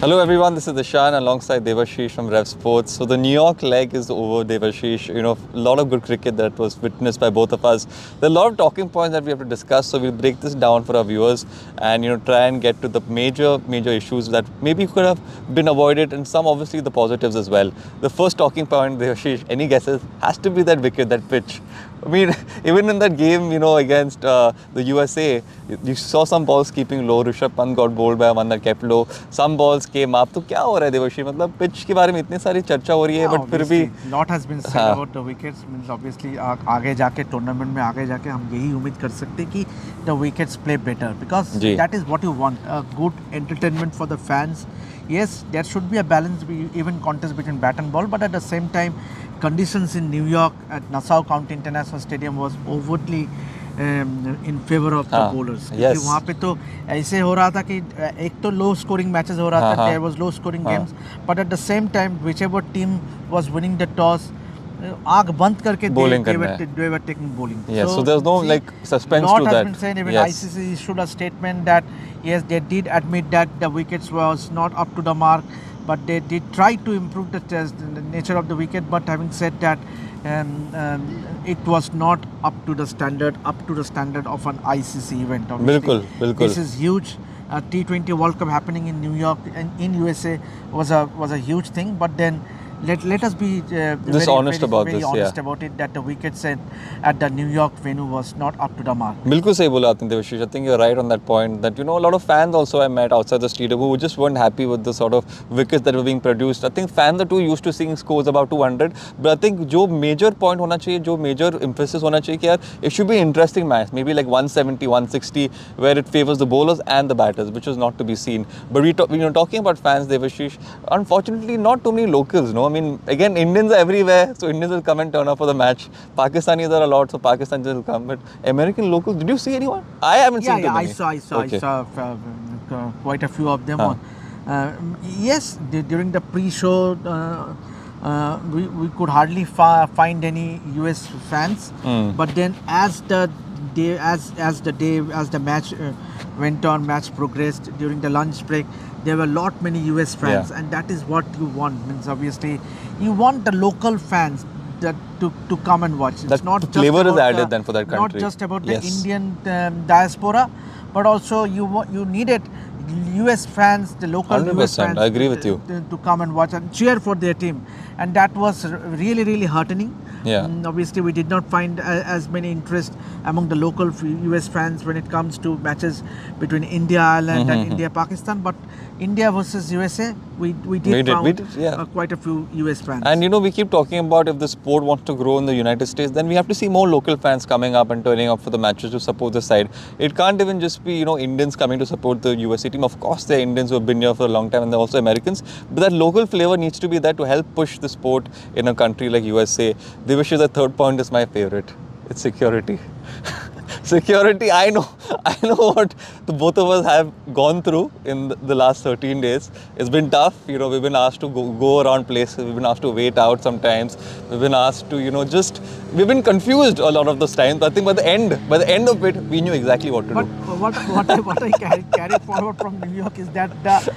Hello everyone, this is Ishaan alongside Debasis from Rev Sports. So the New York leg is over, Debasis. A lot of good cricket that was witnessed by both of us. There are a lot of talking points that we have to discuss, so we'll break this down for our viewers and try and get to the major issues that maybe could have been avoided, and some obviously the positives as well. The first talking point, Debasis, any guesses, has to be that wicket, that pitch. I mean, even in that game, against the USA, you saw some balls keeping low. Rishabh Pant got bowled by one that kept low. Some balls came up. तो क्या हो रहा है देवशी? मतलब pitch के बारे में इतनी सारी चर्चा हो रही है, but फिर भी lot has been said about the wickets. Means obviously आगे जाके टूर्नामेंट में आगे जाके हम यही उम्मीद कर सकते हैं कि the wickets play better because that is what you want. A good entertainment for the fans. Yes, there should be a balance, even contest between bat and ball, but at the same time, conditions in New York at Nassau County International Stadium was overtly in favor of the bowlers. क्योंकि वहाँ पे तो ऐसे हो रहा था कि एक तो low scoring matches हो रहा था, there was low scoring games, but at the same time, whichever team was winning the toss, आँख बंद करके they were taking bowling. Yes, so there's no suspense to that. Lot has been said. Even ICC issued a statement that yes, they did admit that the wickets was not up to the mark, but they did try to improve the nature of the wicket. But having said that, it was not up to the standard of an ICC event. Bilkul. This is huge. T20 World Cup happening in New York and in USA was a huge thing. But then let us be very honest about it, that the wickets at the New York venue was not up to the mark. बिल्कुल सही बोला आपने Devashish. I think you're right on that point, that a lot of fans also I met outside the stadium who just weren't happy with the sort of wickets that were being produced. I think fans are too used to seeing scores about 200, but I think जो major point होना चाहिए, जो major emphasis होना चाहिए कि यार it should be interesting match, maybe like 170, 160, where it favors the bowlers and the batters, which was not to be seen. But talking about fans, Debasis, unfortunately not too many locals, no? I mean, again, Indians are everywhere, so Indians will come and turn up for the match. Pakistanis are a lot, so Pakistanis will come. But American locals, did you see anyone? I haven't seen too many. I saw quite a few of them. Yes, during the pre-show, we could hardly find any US fans. But then, as the match went on, match progressed during the lunch break, there were many US fans, and that is what you want. Means obviously, you want the local fans to come and watch. It's that not the just flavor about is added then for that country. Not just about the Indian diaspora, but also you needed US fans, the local 100%, US fans. I agree with you. To come and watch and cheer for their team, and that was really heartening. Obviously, we did not find as many interest among the local US fans when it comes to matches between India, Ireland, and India, Pakistan. But India versus USA, we did find quite a few US fans. And we keep talking about if the sport wants to grow in the United States, then we have to see more local fans coming up and turning up for the matches to support the side. It can't even just be Indians coming to support the USA team. Of course, there are Indians who have been here for a long time, and they're also Americans. But that local flavor needs to be there to help push the sport in a country like USA. Debasis, the third point is my favorite. It's security. Security, I know what the both of us have gone through in the last 13 days. It's been tough. We've been asked to go around places. We've been asked to wait out sometimes. We've been asked to, we've been confused a lot of those times. But I think by the end of it, we knew exactly what to do. What I carry forward from New York is that the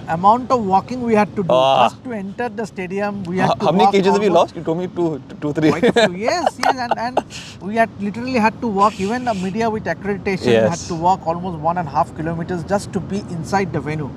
amount of walking we had to do just to enter the stadium. We had to how many kgs have you lost? You told me two, three. Quite a few. Yes, and we had literally had to walk. Even the media with accreditation had to walk almost 1.5 kilometers just to be inside the venue.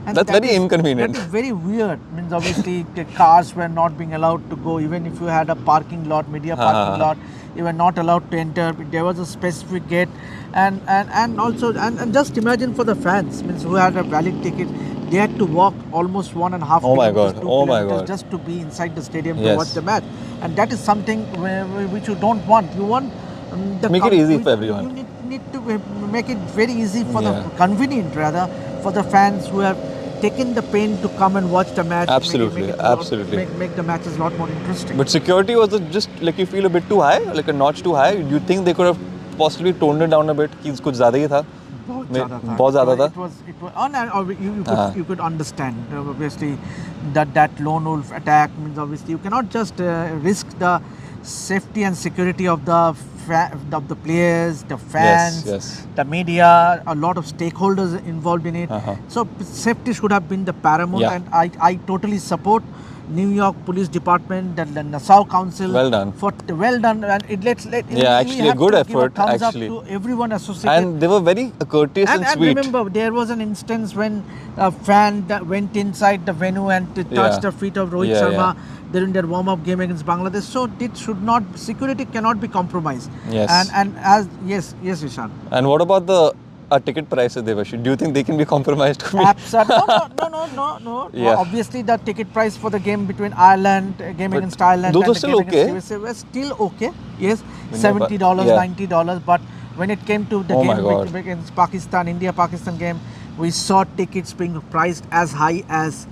And that's very inconvenient. That is very weird. Means obviously the cars were not being allowed to go. Even if you had a parking lot, media parking lot, you were not allowed to enter. There was a specific gate, and also just imagine for the fans, means who had a valid ticket. They had to walk almost 1.5 kilometers just to be inside the stadium to watch the match. And that is something which you don't want. You want make it easy for everyone. You need to make it very easy for the convenient rather for the fans who have taken the pain to come and watch the match. Absolutely. Make the matches a lot more interesting. But security was just like, you feel a bit too high, like a notch too high. Do you think they could have possibly toned it down a bit? कि कुछ ज़्यादा ही था. बहुत ज़्यादा था. You could understand obviously that lone wolf attack means obviously you cannot just risk the safety and security of the players, the fans, Yes. the media, a lot of stakeholders involved in it. So safety should have been the paramount, Yeah. and I totally support New York Police Department, the Nassau Council. Well done. Well done, and Actually a good give effort, thumbs actually. up to everyone associated. And they were very courteous and sweet. Remember, there was an instance when a fan went inside the venue and touched the feet of Rohit Sharma during their warm-up game against Bangladesh. So security cannot be compromised. Yes. Yes, Ishaan. And what about the ticket prices, Debasis? Do you think they can be compromised? Absolutely. No. Yeah. Well, obviously, the ticket price for the game between Ireland, against Ireland, those and are the still game okay. against USA were still okay. Yes, Yeah, $70, $90. But when it came to the Oh my game God. against Pakistan, India-Pakistan game, we saw tickets being priced as high as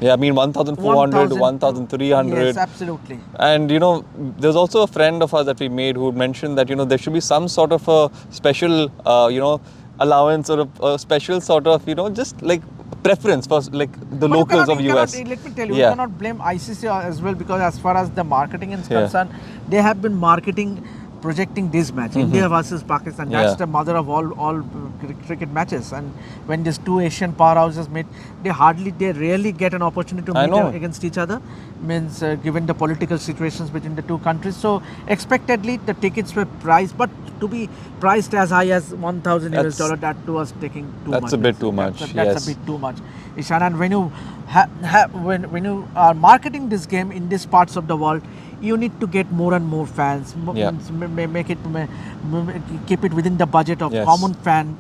Yeah, I mean 1,400 to 1,300. Yes, absolutely. And there's also a friend of ours that we made who mentioned that there should be some sort of a special allowance or a special sort of just like preference for like the locals of US. Let me tell you, you cannot blame ICC as well, because as far as the marketing is concerned, they have been projecting this match, India versus Pakistan. That's the mother of all cricket matches. And when these two Asian powerhouses meet, they rarely get an opportunity to meet against each other. Means given the political situations between the two countries, so expectedly the tickets were priced, but to be priced as high as $1,000, that was taking too much. That's a bit too much. That's a bit too much, Ishaan. And when you when you are marketing this game in these parts of the world, you need to get more and more fans. Keep it within the budget of common fan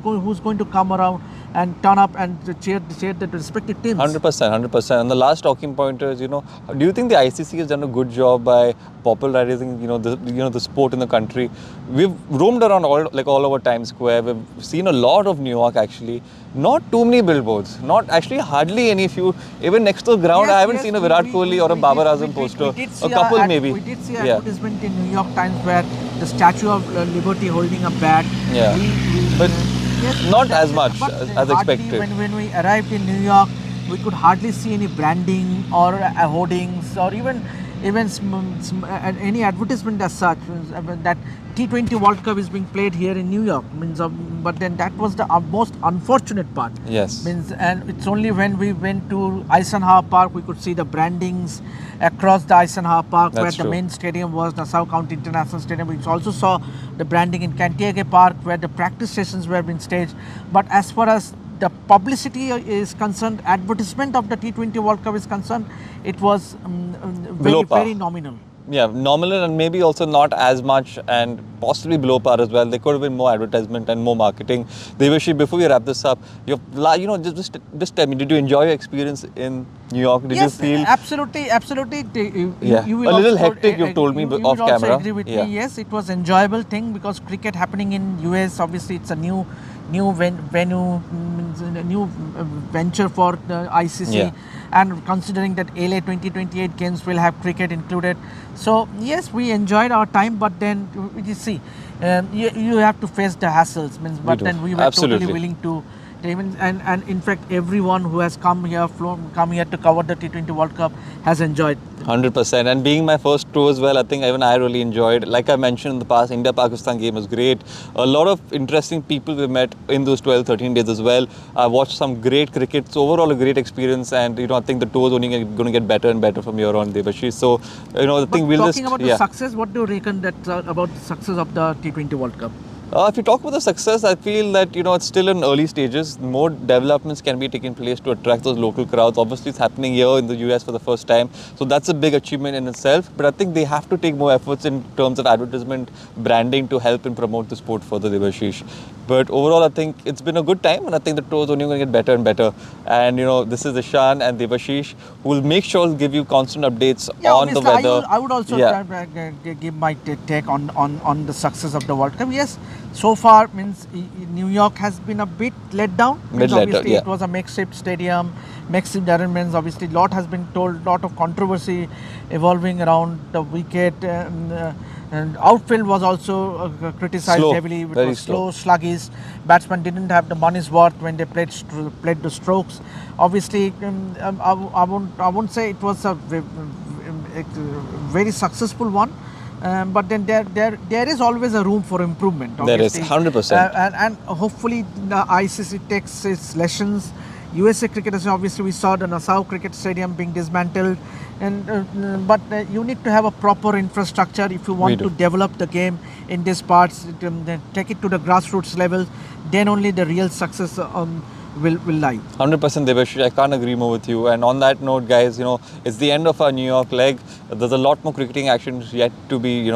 who's going to come around and turn up and cheer the respective teams. 100%. And the last talking point is, do you think the ICC has done a good job by popularizing, the sport in the country? We've roamed around all over Times Square. We've seen a lot of New York actually. Not too many billboards. Not actually hardly any few. Even next to the ground, I haven't seen a Virat Kohli or a Babar Azam poster. A couple maybe. We did see an advertisement in New York Times where the Statue of Liberty holding a bat. Yeah. But not as much as expected. When we arrived in New York, we could hardly see any branding or hoardings or even any advertisement as such. That T20 World Cup is being played here in New York. But then that was the most unfortunate part. Yes. And it's only when we went to Eisenhower Park we could see the brandings across the Eisenhower Park. That's where true. The main stadium was Nassau County International Stadium. We also saw the branding in Cantiago Park where the practice sessions were being staged. But as far as the publicity is concerned, advertisement of the T20 World Cup is concerned, it was very nominal. Yeah, nominal, and maybe also not as much, and possibly below par as well. There could have been more advertisement and more marketing. Debasis, before we wrap this up, just tell me, did you enjoy your experience in New York? Did you feel absolutely? You will a little also, hectic? You've told me off camera. Also agree with me. Yes, it was enjoyable thing because cricket happening in US. Obviously, it's a new venue, new venture for the ICC, and considering that LA 2028 games will have cricket included, so yes, we enjoyed our time. But then you see, you have to face the hassles. But then we were totally willing to. And in fact, everyone who has come here to cover the T20 World Cup has enjoyed. 100%. And being my first tour as well, I think even I really enjoyed. Like I mentioned in the past, India-Pakistan game was great. A lot of interesting people we met in those 12, 13 days as well. I watched some great cricket. So overall, a great experience. And, I think the tour is only going to get better and better from here on, Debasis. So, I think we'll talking about the success, what do you reckon about the success of the T20 World Cup? If you talk about the success, I feel that, it's still in early stages. More developments can be taking place to attract those local crowds. Obviously, it's happening here in the US for the first time. So that's a big achievement in itself. But I think they have to take more efforts in terms of advertisement, branding to help and promote the sport further, Debasis. But overall, I think it's been a good time. And I think the tour is only going to get better and better. And, this is Ishaan and Debasis who will make sure to give you constant updates on the weather. I would also give my take on the success of the World Cup. Yes. So far, New York has been a bit let down. Obviously, it was a makeshift stadium, makeshift arrangements. Obviously, lot has been told, lot of controversy evolving around the wicket. And outfield was also criticized heavily. It was slow, sluggish. Batsmen didn't have the money's worth when they played the strokes. Obviously, I won't say it was a very successful one. But then there is always a room for improvement. There is, Obviously. 100%. And hopefully the ICC takes its lessons. USA cricketers, obviously we saw the Nassau Cricket Stadium being dismantled, but you need to have a proper infrastructure if you want to develop the game in these parts. Then take it to the grassroots level. Then only the real success will lie. 100% Debasis, I can't agree more with you. And on that note, guys, it's the end of our New York leg. There's a lot more cricketing action yet to be,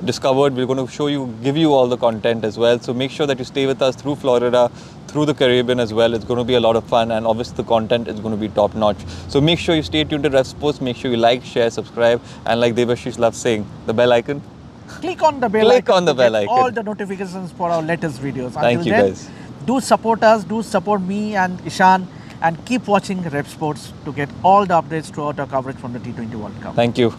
discovered. We're going to give you all the content as well. So make sure that you stay with us through Florida, through the Caribbean as well. It's going to be a lot of fun, and obviously the content is going to be top notch. So make sure you stay tuned to Ref Sports. Make sure you like, share, subscribe, and like Debasis loves saying, the bell icon. Click on the bell icon. Click on the bell icon. All the notifications for our latest videos. Thank you, guys. Do support us, do support me and Ishaan, and keep watching Rep Sports to get all the updates throughout our coverage from the T20 World Cup. Thank you.